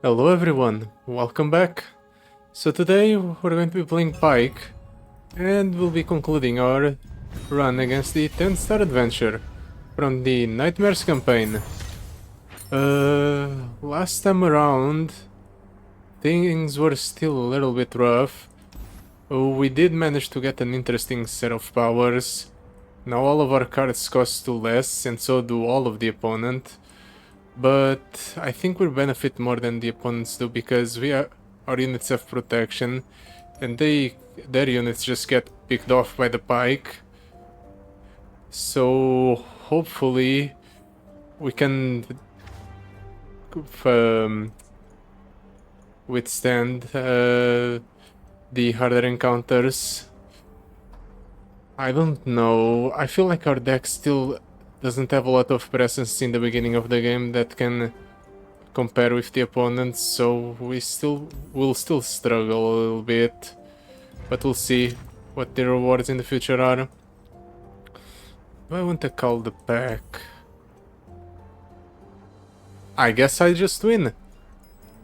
Hello everyone, welcome back. So today we're going to be playing Pyke and we'll be concluding our run against the 10-star adventure from the Nightmares campaign. Last time around things were still a little bit rough. We did manage to get an interesting set of powers. Now all of our cards cost 2 less and so do all of the opponent. But I think we benefit more than the opponents do because our units have protection and their units just get picked off by the Pyke. So hopefully we can withstand the harder encounters. I don't know, I feel like our deck still doesn't have a lot of presence in the beginning of the game that can compare with the opponents, so we'll still struggle a little bit, but we'll see what the rewards in the future are. Do I want to call the pack? I guess I just win.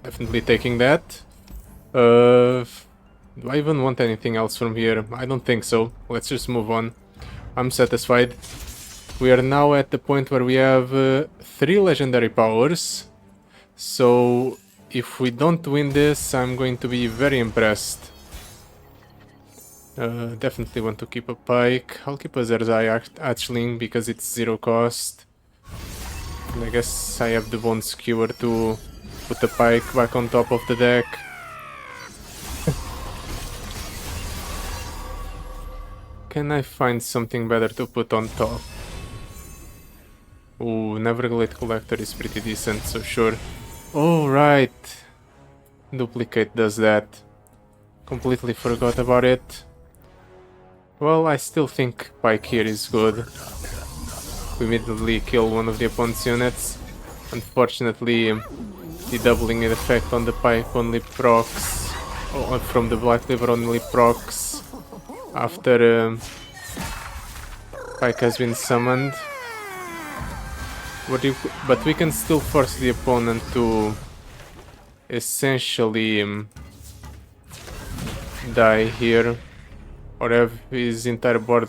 Definitely taking that. Do I even want anything else from here? I don't think so. Let's just move on. I'm satisfied. We are now at the point where we have 3 legendary powers, so if we don't win this, I'm going to be very impressed. Definitely want to keep a Pyke. I'll keep a Zerzai actually because it's 0 cost. And I guess I have the Bone Skewer to put the Pyke back on top of the deck. Can I find something better to put on top? Ooh, Neverglade Collector is pretty decent, so sure. Oh, right. Duplicate does that. Completely forgot about it. Well, I still think Pyke here is good. We immediately kill one of the opponent's units. Unfortunately, the doubling effect on the Pyke only procs, from the Black Liver only procs after Pyke has been summoned. But we can still force the opponent to essentially die here, or have his entire board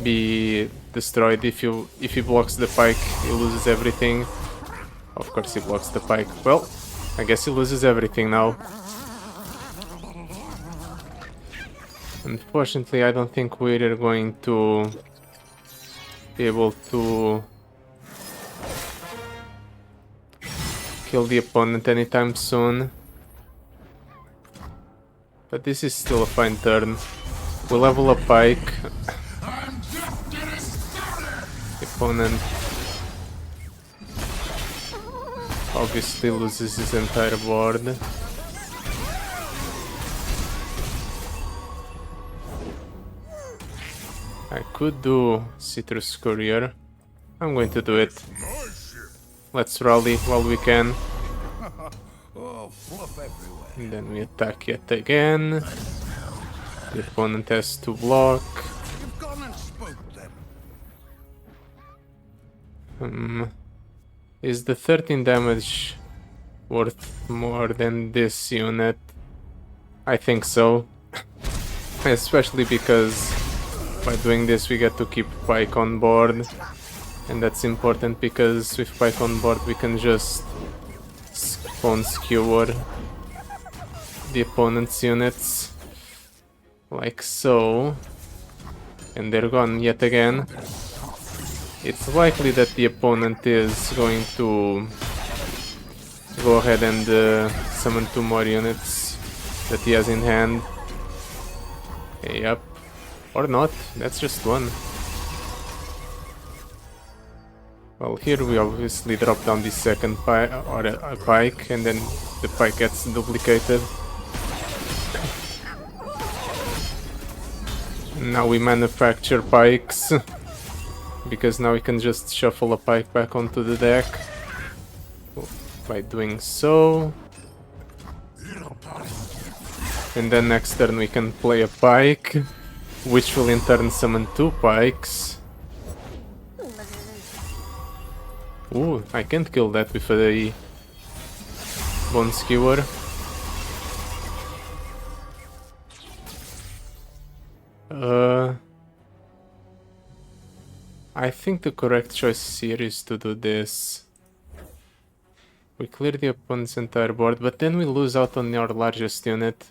be destroyed. If he blocks the Pyke, he loses everything. Of course he blocks the Pyke. Well, I guess he loses everything now. Unfortunately, I don't think we're going to be able to kill the opponent anytime soon. But this is still a fine turn. We level up Pyke. The opponent obviously loses his entire board. I could do Citrus Courier. I'm going to do it. Let's rally while we can. And then we attack yet again. The opponent has to block. Is the 13 damage worth more than this unit? I think so. Especially because by doing this we get to keep Pyke on board. And that's important because with Pyke on board we can just Bone Skewer the opponent's units. Like so. And they're gone yet again. It's likely that the opponent is going to go ahead and summon 2 more units that he has in hand. Yep. Or not, that's just one. Well, here we obviously drop down the second Pyke, and then the Pyke gets duplicated. Now we manufacture Pykes, because now we can just shuffle a Pyke back onto the deck. By doing so. And then next turn we can play a Pyke, which will in turn summon 2 Pykes. Ooh, I can't kill that with a bone skewer. I think the correct choice here is to do this. We clear the opponent's entire board, but then we lose out on our largest unit.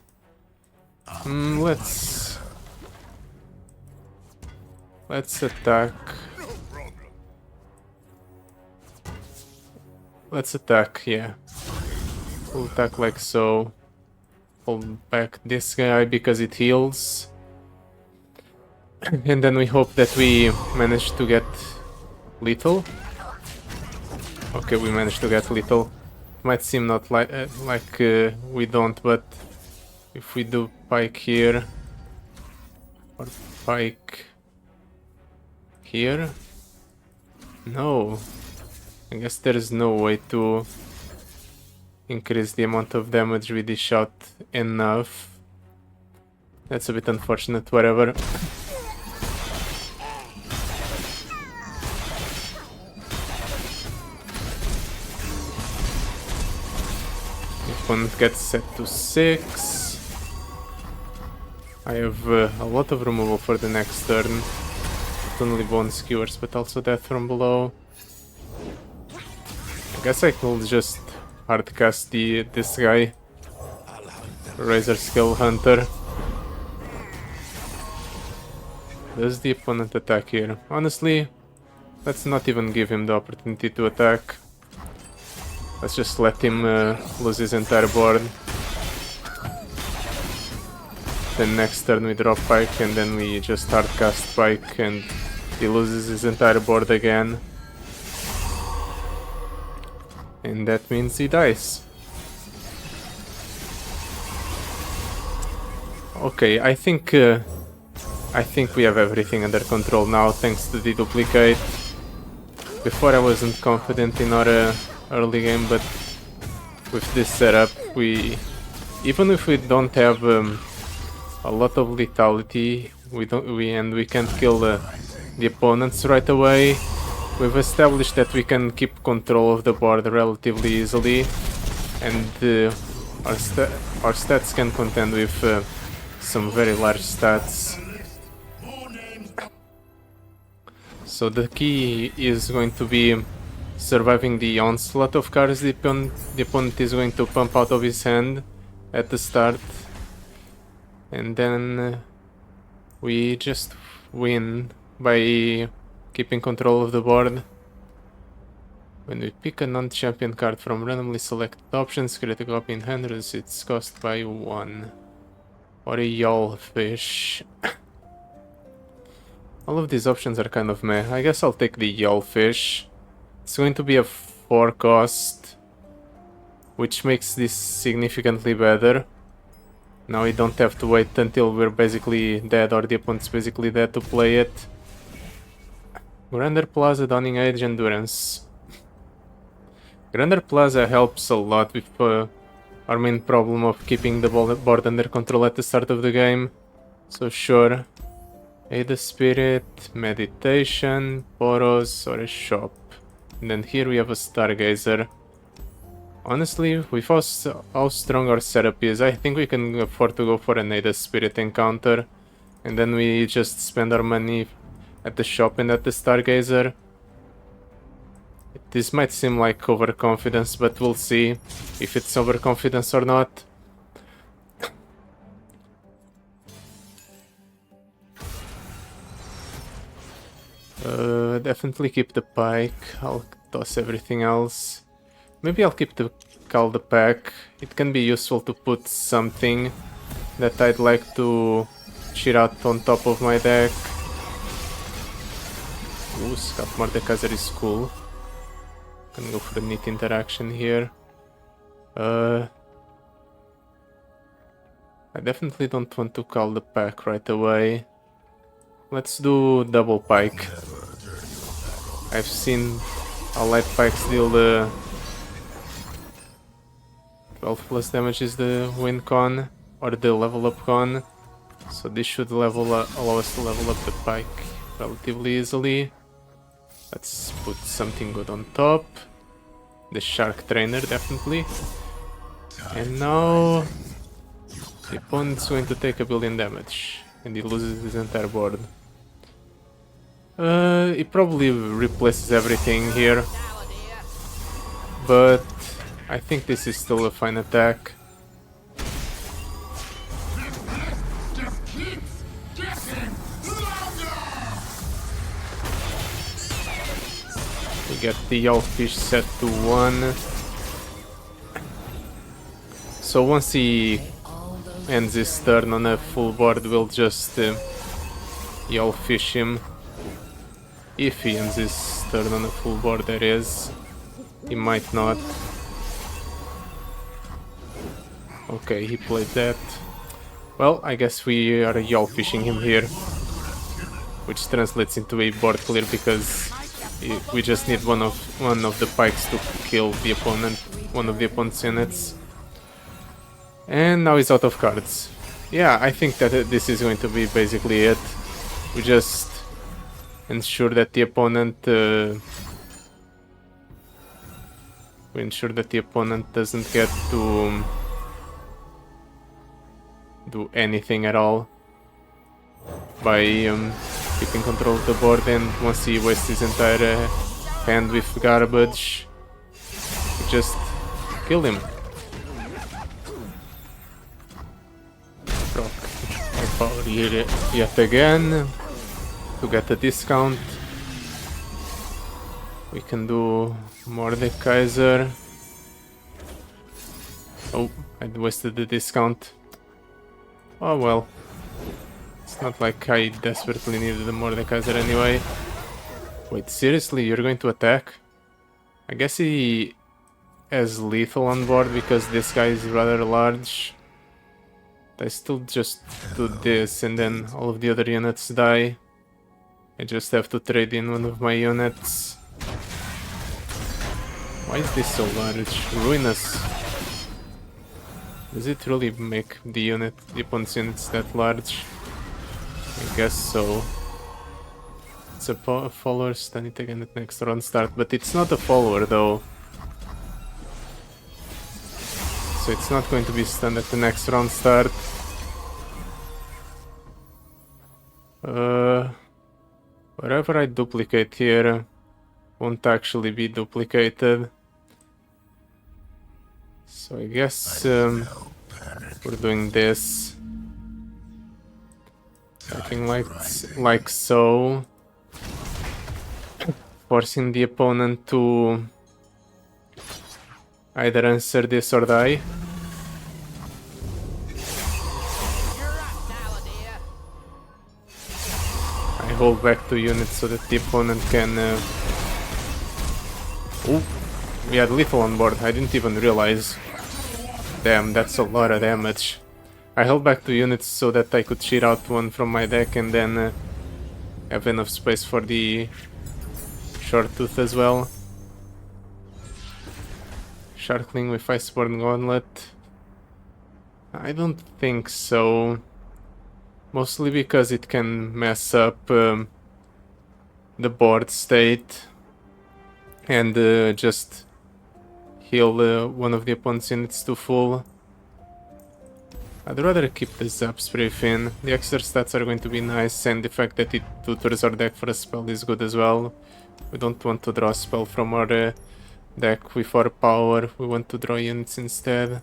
Let's attack. Let's attack, yeah. We'll attack like so. Pull back this guy because it heals. And then we hope that we manage to get lethal. Okay, we managed to get lethal. Might seem not like we don't, but if we do Pyke here or Pyke here, no. I guess there is no way to increase the amount of damage with this shot enough. That's a bit unfortunate, whatever. Opponent gets set to 6. I have a lot of removal for the next turn. Not only bone skewers, but also death from below. I guess I could just hardcast this guy. Razor Skill Hunter. Does the opponent attack here? Honestly, let's not even give him the opportunity to attack. Let's just let him lose his entire board. Then next turn we drop Pyke and then we just hardcast Pyke and he loses his entire board again. And that means he dies. Okay, I think we have everything under control now thanks to the duplicate. Before I wasn't confident in our early game, but with this setup, even if we don't have a lot of lethality, we can't kill the opponents right away. We've established that we can keep control of the board relatively easily, and our stats can contend with some very large stats. So the key is going to be surviving the onslaught of cards the opponent is going to pump out of his hand at the start, and then we just win by keeping control of the board. When we pick a non-champion card from randomly selected options, create a copy in hand, reduce its cost by 1. Or a Yawlfish. All of these options are kind of meh. I guess I'll take the Yawlfish. It's going to be a 4 cost, which makes this significantly better. Now we don't have to wait until we're basically dead or the opponent's basically dead to play it. Grander Plaza, Dawning Age, Endurance. Grander Plaza helps a lot with our main problem of keeping the board under control at the start of the game. So sure. Aid the Spirit, Meditation, Poros, or a Shop. And then here we have a Stargazer. Honestly, with how strong our setup is, I think we can afford to go for an Aid the Spirit encounter. And then we just spend our money at the shop and at the Stargazer. This might seem like overconfidence, but we'll see if it's overconfidence or not. Definitely keep the Pyke. I'll toss everything else. Maybe I'll keep the Calder Pack. It can be useful to put something that I'd like to cheer out on top of my deck. Ooh, Scout Mordekaiser is cool. Can go for a neat interaction here. I definitely don't want to call the pack right away. Let's do double Pyke. I've seen Allied Pikes deal 12 plus damage is the win con, or the level up con. So this should allow us to level up the Pyke relatively easily. Let's put something good on top. The Shark Trainer, definitely. And now the opponent's going to take 1 billion damage, and he loses his entire board. He probably replaces everything here, but I think this is still a fine attack. We get the Owlfish set to 1. So once he ends his turn on a full board, we'll just Owlfish him. If he ends his turn on a full board, that is. He might not. Okay, he played that. Well, I guess we are Owlfishing him here, which translates into a board clear because we just need one of the pikes to kill the opponent, one of the opponent's units. And now he's out of cards. Yeah, I think that this is going to be basically it. We just ensure that the opponent doesn't get to do anything at all by keeping control of the board, and once he wastes his entire hand with garbage, we just kill him. Proc my power here yet again to get a discount. We can do Mordekaiser. Oh, I wasted the discount. Oh well. It's not like I desperately needed the Mordekaiser anyway. Wait, seriously? You're going to attack? I guess he has lethal on board because this guy is rather large. I still just do this and then all of the other units die. I just have to trade in one of my units. Why is this so large? Ruinous. Does it really make the opponent's units that large? I guess so. It's a follower, stun it again at next round start, but it's not a follower though. So it's not going to be stunned at the next round start. Whatever I duplicate here won't actually be duplicated. So I guess we're doing this. Something like so. Forcing the opponent to either answer this or die. I hold back 2 units so that the opponent can... Oh, we had lethal on board, I didn't even realize. Damn, that's a lot of damage. I held back 2 units so that I could cheat out one from my deck and then have enough space for the short tooth as well. Sharkling with Iceborne Gauntlet? I don't think so. Mostly because it can mess up the board state and just heal one of the opponent's units to full. I'd rather keep the Zap Spray in. The extra stats are going to be nice, and the fact that it tutors our deck for a spell is good as well. We don't want to draw a spell from our deck with our power, we want to draw units instead.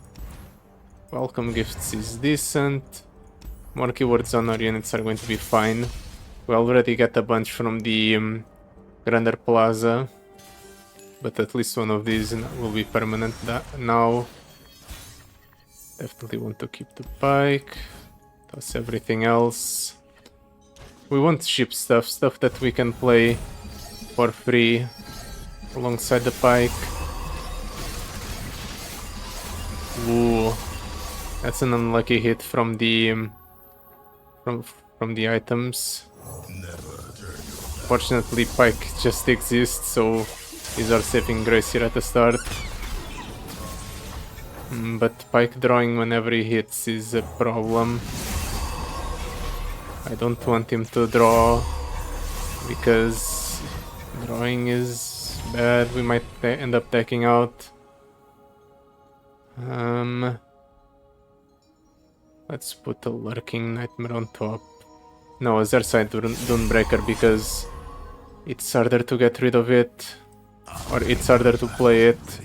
Welcome Gifts is decent. More keywords on our units are going to be fine. We already get a bunch from the Grander Plaza, but at least one of these will be permanent now. Definitely want to keep the Pyke. Toss everything else. We want ship stuff that we can play for free alongside the Pyke. Ooh, that's an unlucky hit from the from the items. Fortunately, Pyke just exists, so he's our saving grace here at the start. But Pyke drawing whenever he hits is a problem. I don't want him to draw because drawing is bad. We might end up taking out. Let's put a lurking nightmare on top. No, Zerside Dunebreaker because it's harder to get rid of it, or it's harder to play it.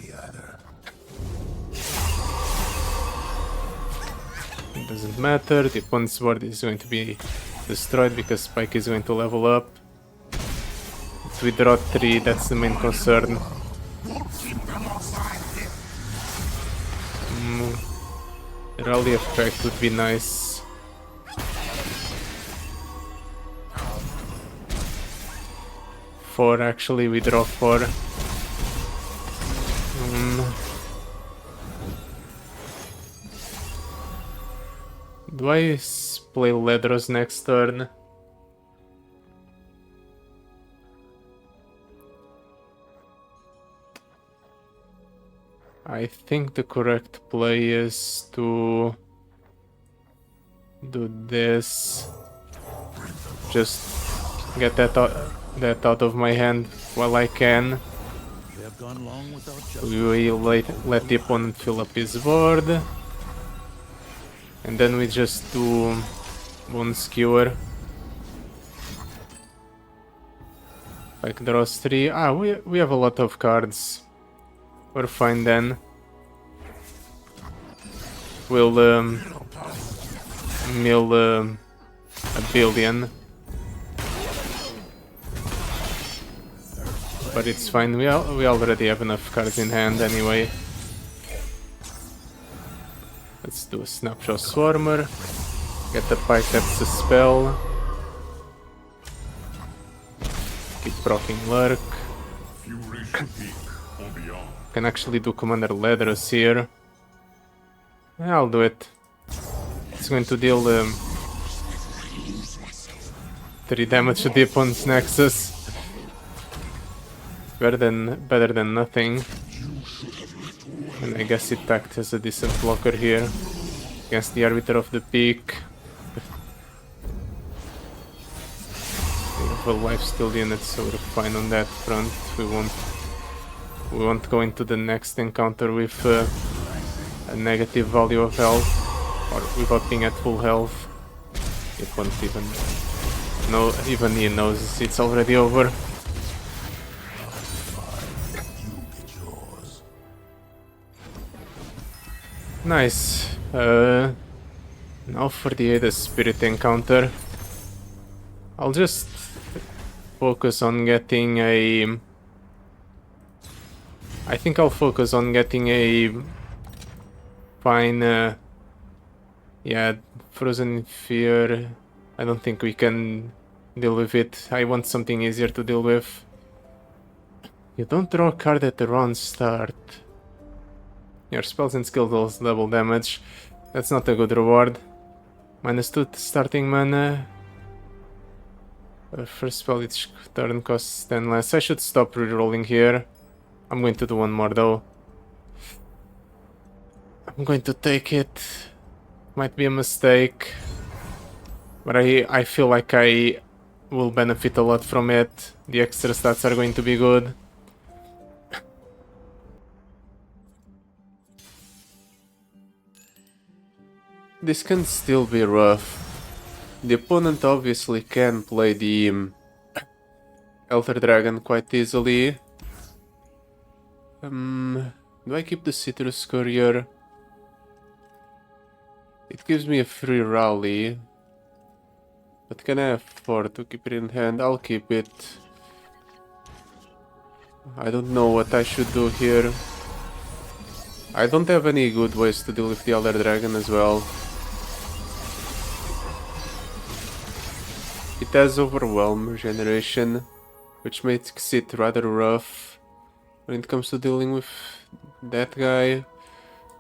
It doesn't matter, the opponent's board is going to be destroyed because Pyke is going to level up. If we draw 3, that's the main concern. Rally effect would be nice. Four, actually, we draw 4. Do I play Ledros next turn? I think the correct play is to do this. Just get that out of my hand while I can. We will let the opponent fill up his board. And then we just do one skewer. Like draws 3. Ah, we have a lot of cards. We're fine then. We'll mill a billion. But it's fine, we already have enough cards in hand anyway. Let's do a Snapshot Swarmer. Get the Pyke, that's the spell. Keep proccing Lurk. Can actually do Commander Ledros here. Yeah, I'll do it. It's going to deal 3 damage to the opponent's Nexus. Better than nothing. And I guess it acts as a decent blocker here against the Arbiter of the Peak. We have a lifesteal unit, so we're fine on that front. We won't go into the next encounter with a negative value of health, or without being at full health. It won't even he knows it's already over. Nice. Now for the Ada Spirit encounter. I'll just focus on getting a... I think I'll focus on getting a fine... yeah, Frozen Fear. I don't think we can deal with it. I want something easier to deal with. You don't draw a card at the round start. Your spells and skills double damage. That's not a good reward. -2 starting mana. First spell each turn costs 10 less. I should stop rerolling here. I'm going to do one more though. I'm going to take it. Might be a mistake. But I feel like I will benefit a lot from it. The extra stats are going to be good. This can still be rough. The opponent obviously can play the Elder Dragon quite easily. Do I keep the Citrus Courier? It gives me a free rally. But can I afford to keep it in hand? I'll keep it. I don't know what I should do here. I don't have any good ways to deal with the Elder Dragon as well. It has Overwhelm Regeneration, which makes it rather rough when it comes to dealing with that guy.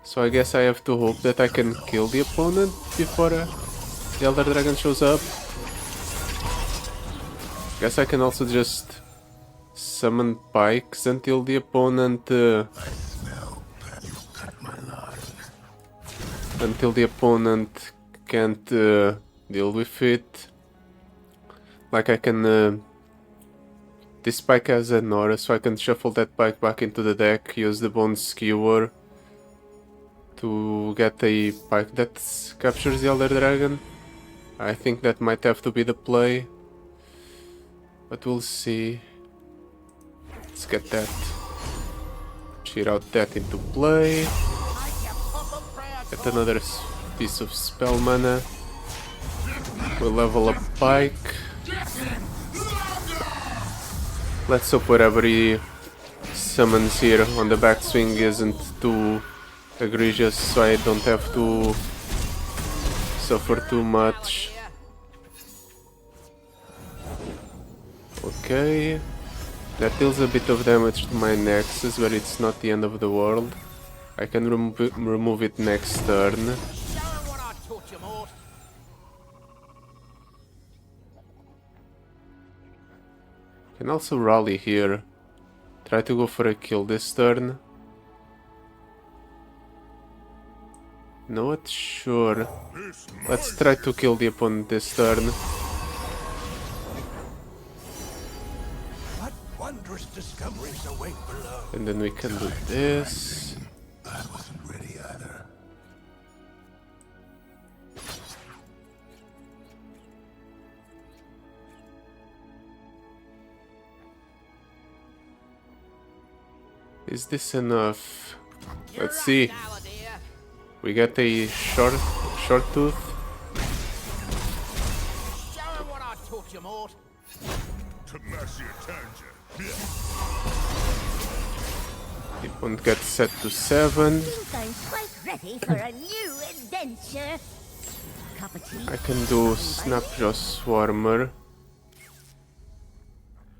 So I guess I have to hope that I can kill the opponent before the Elder Dragon shows up. Guess I can also just summon Pikes until the opponent can't deal with it. Like I can this Pyke has a Norra, so I can shuffle that Pyke back into the deck, use the Bone Skewer, to get a Pyke that captures the Elder Dragon. I think that might have to be the play, but we'll see. Let's get that. Cheat out that into play. Get another piece of spell mana. We'll level up Pyke. Let's hope whatever he summons here on the backswing isn't too egregious, so I don't have to suffer too much. Okay, that deals a bit of damage to my Nexus, but it's not the end of the world. I can remove it next turn. Can also rally here. Try to go for a kill this turn. Not sure. Let's try to kill the opponent this turn. What wondrous discoveries await below. And then we can do this. I wasn't ready either. Is this enough? Let's see. We get a short tooth. The opponent gets set to 7. I'm quite ready for a new adventure. Cup of tea. I can do Snapjaw Swarmer.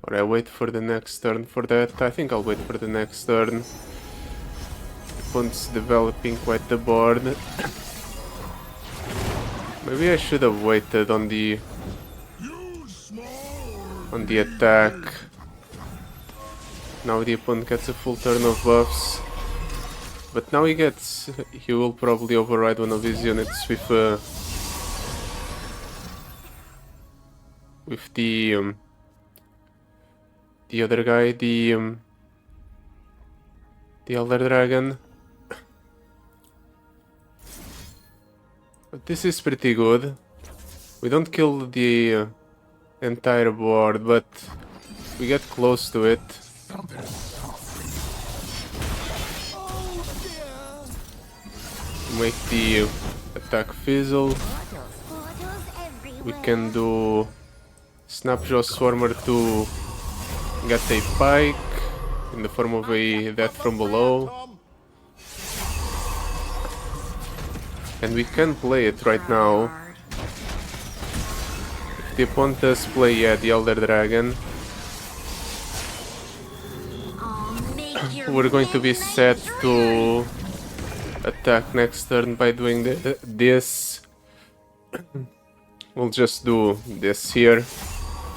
Or I wait for the next turn for that. I think I'll wait for the next turn. The opponent's developing quite the board. Maybe I should have waited on the attack. Now the opponent gets a full turn of buffs. But now he will probably override one of his units with the other guy, the Elder Dragon. But this is pretty good. We don't kill the entire board, but we get close to it. Make the attack fizzle. We can do Snapjaw Swarmer to get a Pyke in the form of a Death from Below. And we can play it right now. If the opponent does play, the Elder Dragon, we're going to be set to attack next turn by doing this. We'll just do this here.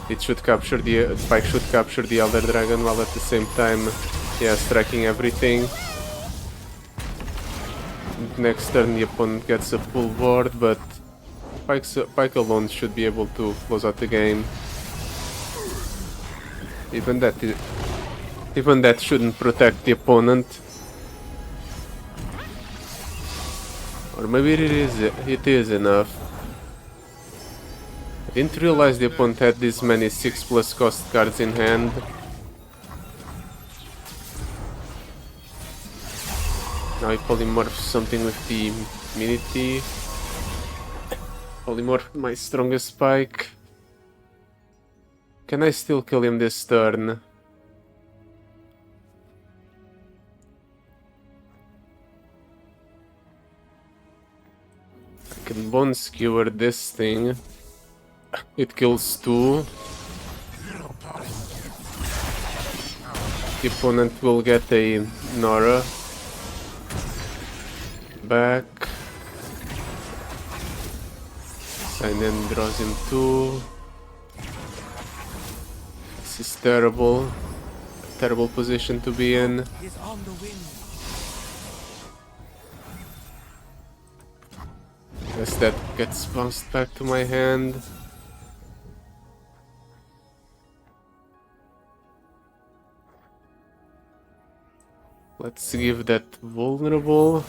It should capture the Pyke should capture the Elder Dragon while at the same time, striking everything. Next turn the opponent gets a full board, but Pyke alone should be able to close out the game. Even that shouldn't protect the opponent. Or maybe it is enough. I didn't realize the opponent had this many 6+ cost cards in hand. Now he polymorphs something with the Minity. Polymorph my strongest Pyke. Can I still kill him this turn? I can Bone Skewer this thing. It kills 2. The opponent will get a Norra back. And then draws him 2. This is terrible. A terrible position to be in. Guess that gets bounced back to my hand. Let's give that vulnerable.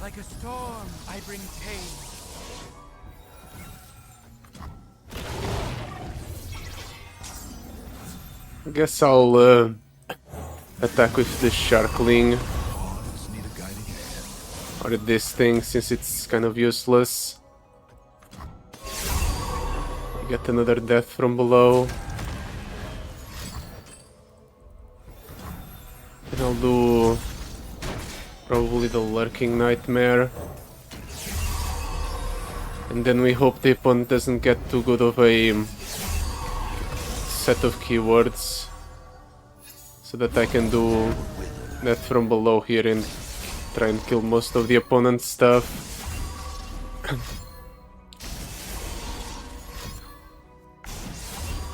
Like a storm, I bring pain. I guess I'll attack with the Sharkling Pawns need a guiding hand. or this thing since it's kind of useless. Get another death from below. And I'll do probably the Lurking Nightmare. And then we hope the opponent doesn't get too good of a set of keywords. So that I can do that from below here and try and kill most of the opponent's stuff.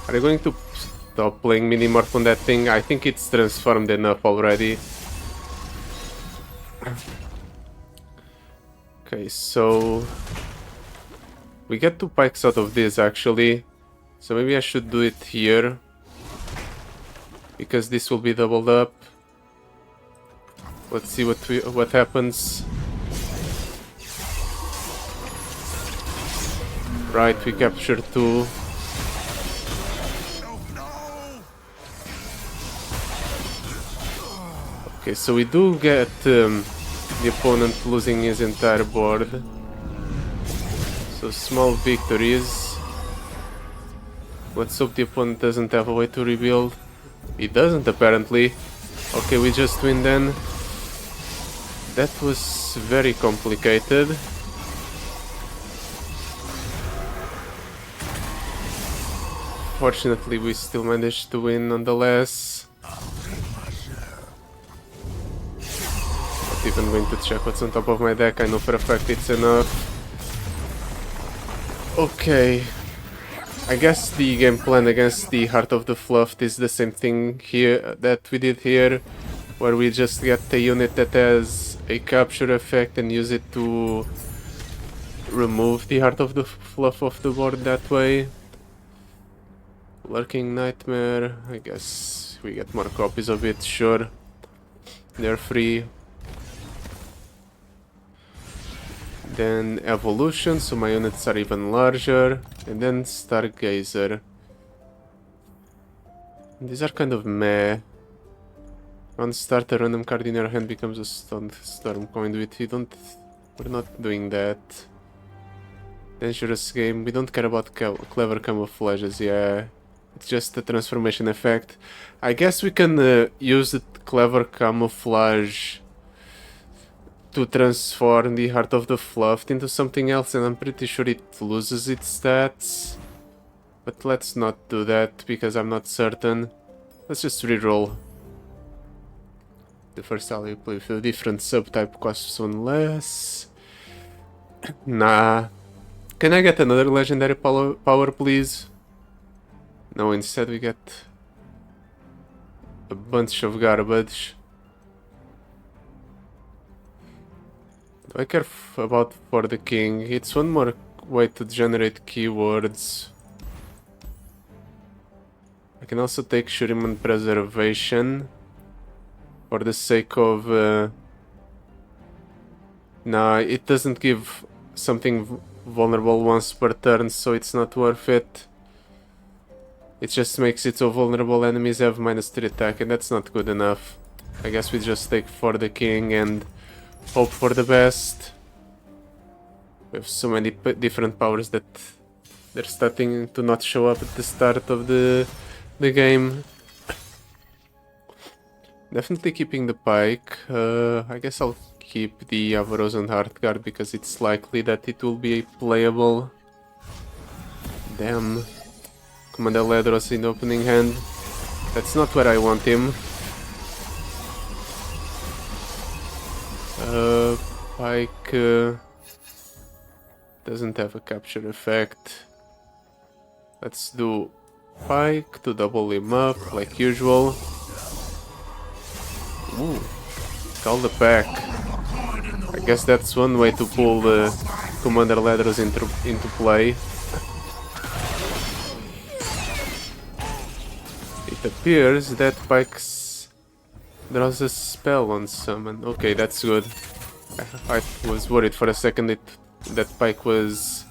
Are you going to stop playing Minimorph on that thing? I think it's transformed enough already. Okay, so we get 2 pikes out of this actually. So maybe I should do it here, because this will be doubled up. Let's see what happens. Right, we captured 2. Okay, so we do get the opponent losing his entire board. So small victories. Let's hope the opponent doesn't have a way to rebuild. He doesn't apparently. Okay, we just win then. That was very complicated. Fortunately, we still managed to win nonetheless. Not even going to check what's on top of my deck. I know for a fact it's enough. Okay. I guess the game plan against the Heart of the Fluff is the same thing here that we did here, where we just get a unit that has a capture effect and use it to remove the Heart of the Fluff off the board that way. Lurking Nightmare, I guess we get more copies of it, sure. They're free. Then Evolution, so my units are even larger. And then Stargazer. These are kind of meh. On start, a random card in your hand becomes a storm conduit. We're not doing that. Dangerous game. We don't care about clever camouflages, yeah. It's just a transformation effect. I guess we can use the clever camouflage to transform the Heart of the Fluff into something else, and I'm pretty sure it loses its stats. But let's not do that, because I'm not certain. Let's just reroll. The first ally you play with a different subtype costs 1 less. Nah. Can I get another legendary power, please? No, instead we get a bunch of garbage. Do I care about For the King? It's one more way to generate keywords. I can also take Shuriman Preservation for the sake of... Nah, it doesn't give something vulnerable once per turn, so it's not worth it. It just makes it so vulnerable enemies have -3 attack, and that's not good enough. I guess we just take For the King and hope for the best. We have so many different powers that they're starting to not show up at the start of the game. Definitely keeping the Pyke. I guess I'll keep the Avarosan Heartguard because it's likely that it will be playable. Damn. Commander Ledros in the opening hand. That's not where I want him. Pyke doesn't have a capture effect. Let's do Pyke to double him up like usual. Ooh, call the pack. I guess that's one way to pull the Commander Ledros into play. It appears that Pyke's Draws a spell on summon. Okay, that's good. I was worried for a second that Pyke was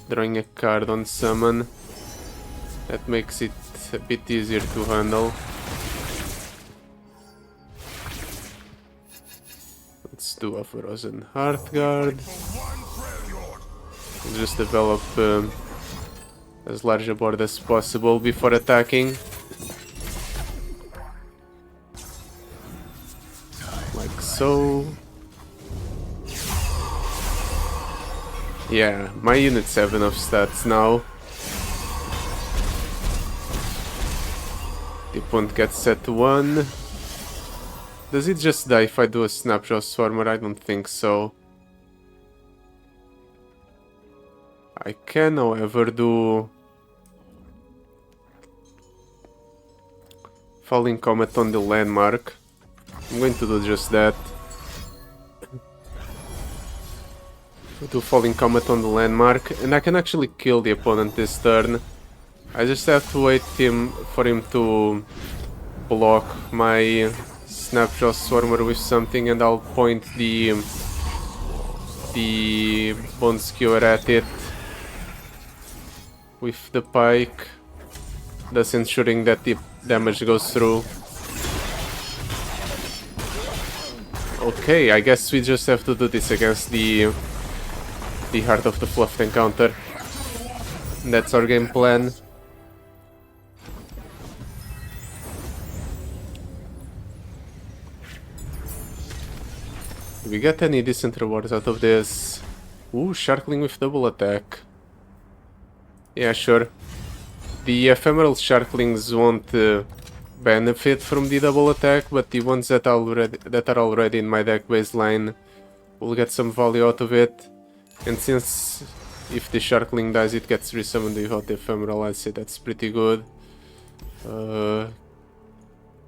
drawing a card on summon. That makes it a bit easier to handle. Let's do a Frozen Heartguard. Just develop as large a board as possible before attacking. Like so. Yeah, my units have enough stats now. The opponent gets set to 1. Does it just die if I do a Snapshot Swarmer? I don't think so. I can, however, do Falling Comet on the landmark. I'm going to do just that. Do Falling Comet on the landmark, and I can actually kill the opponent this turn. I just have to wait for him to block my Snapshot Swarmer with something, and I'll point the Bone Skewer at it with the Pyke, thus ensuring that the damage goes through. Okay, I guess we just have to do this against the Heart of the Fluffed encounter. That's our game plan. Do we get any decent rewards out of this? Ooh, Sharkling with double attack. Yeah, sure. The ephemeral Sharklings won't benefit from the double attack, but the ones that are already in my deck baseline will get some value out of it. And since if the Sharkling dies, it gets resummoned without the ephemeral, I'd say that's pretty good.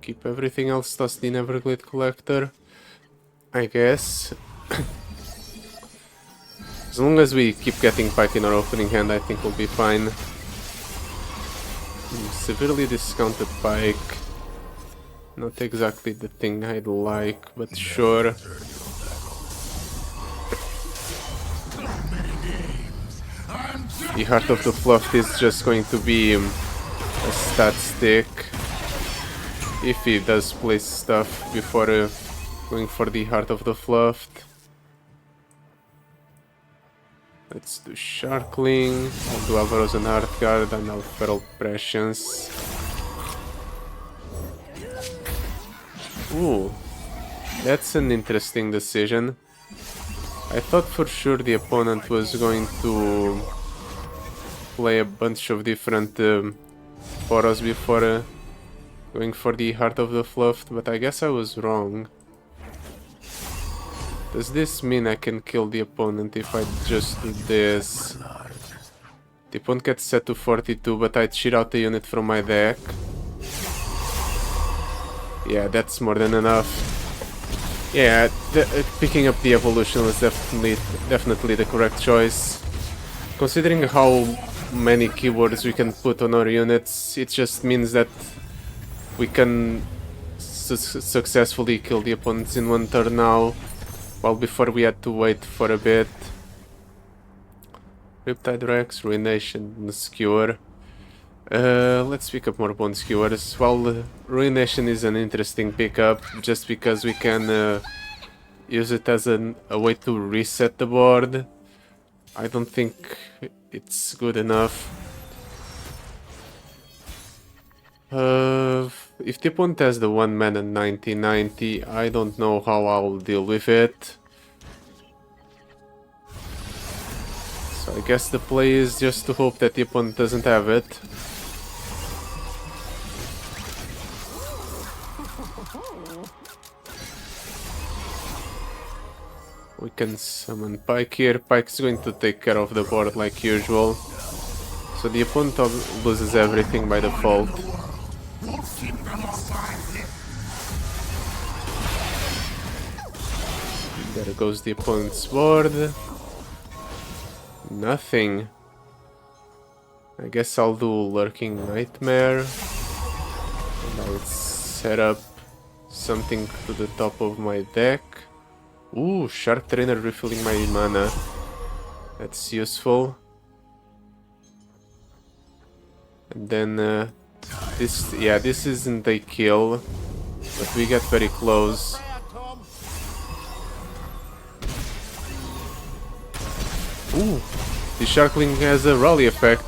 Keep everything else, toss the Neverglade Collector, I guess. As long as we keep getting Pyke in our opening hand, I think we'll be fine. Severely discounted Pyke. Not exactly the thing I'd like, but sure. The Heart of the Fluffed is just going to be a stat stick. If he does place stuff before going for the Heart of the Fluffed. Let's do Sharkling, I'll do Alvaros and Heartguard, and I'll Feral Prescience. Ooh, that's an interesting decision. I thought for sure the opponent was going to play a bunch of different Poros before going for the Heart of the Fluffed, but I guess I was wrong. Does this mean I can kill the opponent if I just do this? The opponent gets set to 42, but I cheat out the unit from my deck. Yeah, that's more than enough. Yeah, picking up the evolution was definitely the correct choice. Considering how many keywords we can put on our units, it just means that we can successfully kill the opponents in one turn now. While before we had to wait for a bit. Riptide Rex, Ruination, Skewer. Let's pick up more Bone Skewers. Well, Ruination is an interesting pickup, just because we can use it as a way to reset the board. I don't think it's good enough. If the opponent has the 1 mana 90/90, I don't know how I'll deal with it. So I guess the play is just to hope that the opponent doesn't have it. We can summon Pyke here. Pyke's going to take care of the board like usual. So the opponent loses everything by default. There goes the opponent's board. Nothing. I guess I'll do Lurking Nightmare. And I'll set up something to the top of my deck. Ooh, Shark Trainer refilling my mana. That's useful. And then this, yeah, this isn't a kill, but we get very close. Ooh, the Sharkling has a rally effect.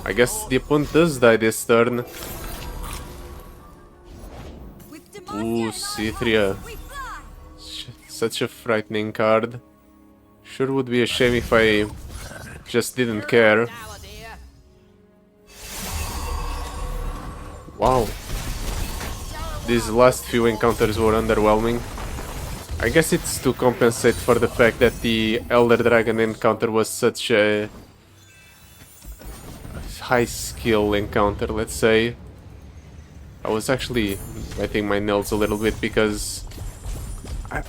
I guess the opponent does die this turn. Ooh, C3. Such a frightening card. Sure would be a shame if I just didn't care. Wow. These last few encounters were underwhelming. I guess it's to compensate for the fact that the Elder Dragon encounter was such a high skill encounter, let's say. I was actually biting my nails a little bit because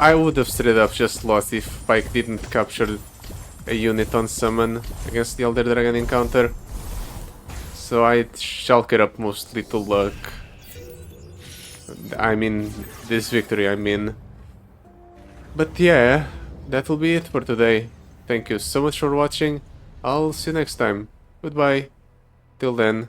I would have straight up just lost if Pyke didn't capture a unit on summon against the Elder Dragon encounter. So I chalk it up mostly to luck. I mean, this victory, I mean. But yeah, that'll be it for today. Thank you so much for watching. I'll see you next time. Goodbye. Till then.